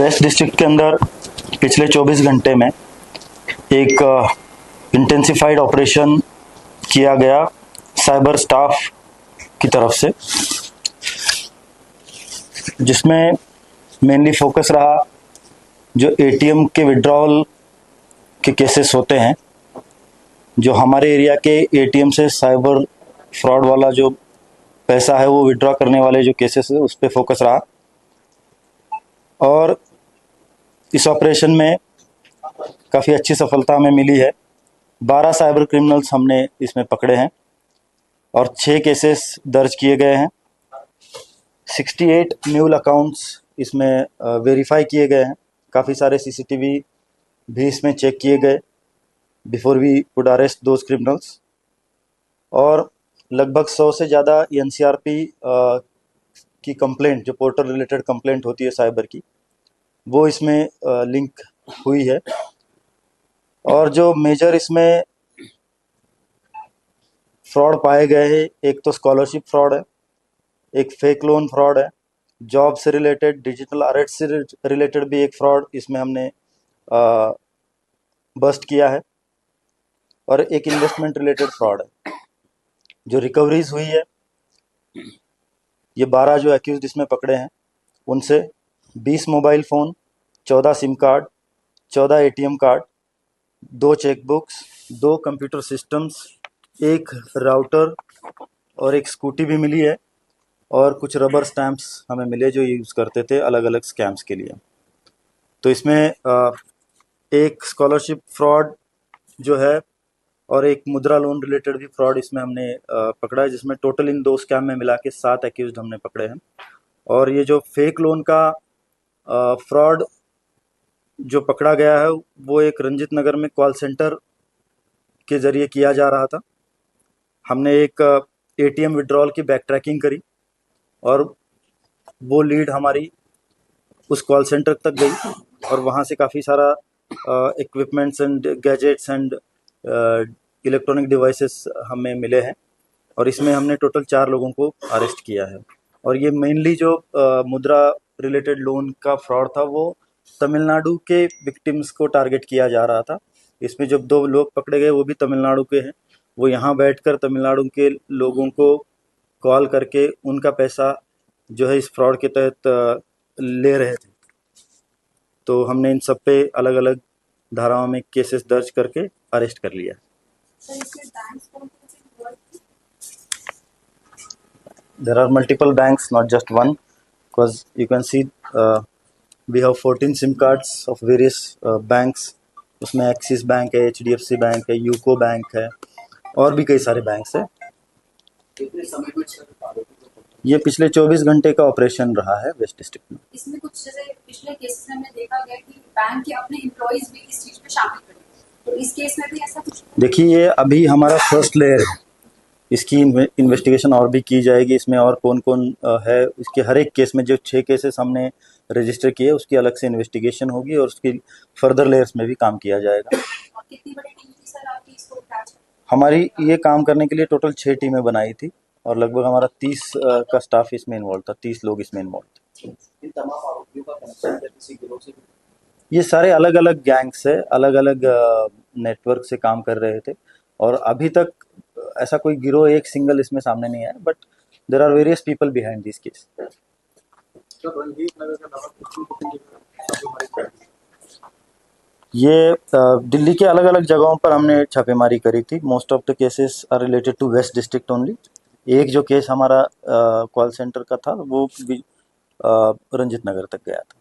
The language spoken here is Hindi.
वेस्ट डिस्ट्रिक्ट के अंदर पिछले 24 घंटे में एक इंटेंसिफाइड ऑपरेशन किया गया साइबर स्टाफ की तरफ से, जिसमें मेनली फोकस रहा जो एटीएम के विड्रॉल के केसेस होते हैं, जो हमारे एरिया के एटीएम से साइबर फ्रॉड वाला जो पैसा है वो विड्रॉ करने वाले जो केसेस है उस पर फोकस रहा। और इस ऑपरेशन में काफ़ी अच्छी सफलता हमें मिली है। 12 साइबर क्रिमिनल्स हमने इसमें पकड़े हैं और 6 केसेस दर्ज किए गए हैं। 68 म्यूल अकाउंट्स इसमें वेरीफाई किए गए हैं। काफ़ी सारे सीसीटीवी भी इसमें चेक किए गए before we would arrest those criminals. और लगभग 100 से ज़्यादा एनसीआरपी की कंप्लेंट, जो पोर्टल रिलेटेड कंप्लेंट होती है साइबर की, वो इसमें लिंक हुई है। और जो मेजर इसमें फ्रॉड पाए गए हैं, एक तो स्कॉलरशिप फ्रॉड है, एक फेक लोन फ्रॉड है, जॉब से रिलेटेड, डिजिटल अरेस्ट से रिलेटेड भी एक फ्रॉड इसमें हमने बस्ट किया है, और एक इन्वेस्टमेंट रिलेटेड फ्रॉड है। जो रिकवरीज हुई है, ये 12 जो एक्यूज इसमें पकड़े हैं उनसे 20 mobile phone, 14 SIM card, 14 ATM card, 2 chequebooks, 2 computer systems, 1 router और एक स्कूटी भी मिली है, और कुछ रबर स्टैम्प्स हमें मिले जो यूज़ करते थे अलग अलग स्कैम्स के लिए। तो इसमें एक स्कॉलरशिप फ्रॉड जो है और एक मुद्रा लोन रिलेटेड भी फ्रॉड इसमें हमने पकड़ा है, जिसमें टोटल इन 2 स्कैम में मिला के 7 एक्यूज्ड हमने पकड़े हैं। और ये जो फेक लोन का फ्रॉड जो पकड़ा गया है वो एक रंजित नगर में कॉल सेंटर के ज़रिए किया जा रहा था। हमने एक एटीएम विड्रॉल की बैक ट्रैकिंग करी और वो लीड हमारी उस कॉल सेंटर तक गई, और वहाँ से काफ़ी सारा equipments and gadgets and electronic devices हमें मिले हैं, और इसमें हमने टोटल 4 लोगों को अरेस्ट किया है। और ये मेनली जो मुद्रा रिलेटेड लोन का फ्रॉड था वो तमिलनाडु के विक्टिम्स को टारगेट किया जा रहा था। इसमें जो 2 लोग पकड़े गए वो भी तमिलनाडु के हैं। वो यहाँ बैठकर तमिलनाडु के लोगों को कॉल करके उनका पैसा जो है इस फ्रॉड के तहत ले रहे थे। तो हमने इन सब पे अलग अलग धाराओं में केसेस दर्ज करके अरेस्ट कर लिया। There are multiple banks, not just one, because you can see we have 14 SIM cards of various banks. उसमें एक्सिस बैंक है, HDFC बैंक है, यूको बैंक है, और भी कई सारे बैंक्स हैं। ये पिछले 24 घंटे का ऑपरेशन रहा है वेस्ट डिस्ट्रिक्ट में। इसमें कुछ जैसे पिछले केसेस में हमने देखा गया कि बैंक के अपने एम्प्लॉइज भी इस चीज में शामिल थे, तो इस केस में भी ऐसा कुछ? देखिए, ये अभी हमारा फर्स्ट लेयर है, इसकी इन्वेस्टिगेशन और भी की जाएगी। इसमें और कौन कौन है, इसके हर एक केस में जो 6 केसेस हमने रजिस्टर किए उसकी अलग से इन्वेस्टिगेशन होगी, और उसकी फर्दर लेयर्स में भी काम किया जाएगा। और कितनी बड़ी टीम थी सर आपकी इसको कैच? हमारी ये काम करने के लिए टोटल 6 टीमें बनाई थी, और लगभग हमारा 30 का स्टाफ इसमें इन्वॉल्व था, 30 लोग इसमें इन्वॉल्व थे। इन तमाम आरोपियों का कनेक्शन किसी गिरोह से? ये सारे अलग अलग गैंग्स है, अलग अलग नेटवर्क से काम कर रहे थे, और अभी तक ऐसा कोई गिरोह एक सिंगल इसमें सामने नहीं आया, but there are various people behind this case. ये दिल्ली के अलग अलग जगहों पर हमने छापेमारी करी थी। Most of the cases are related to west district only. एक जो केस हमारा कॉल सेंटर का था वो भी रंजित नगर तक गया था।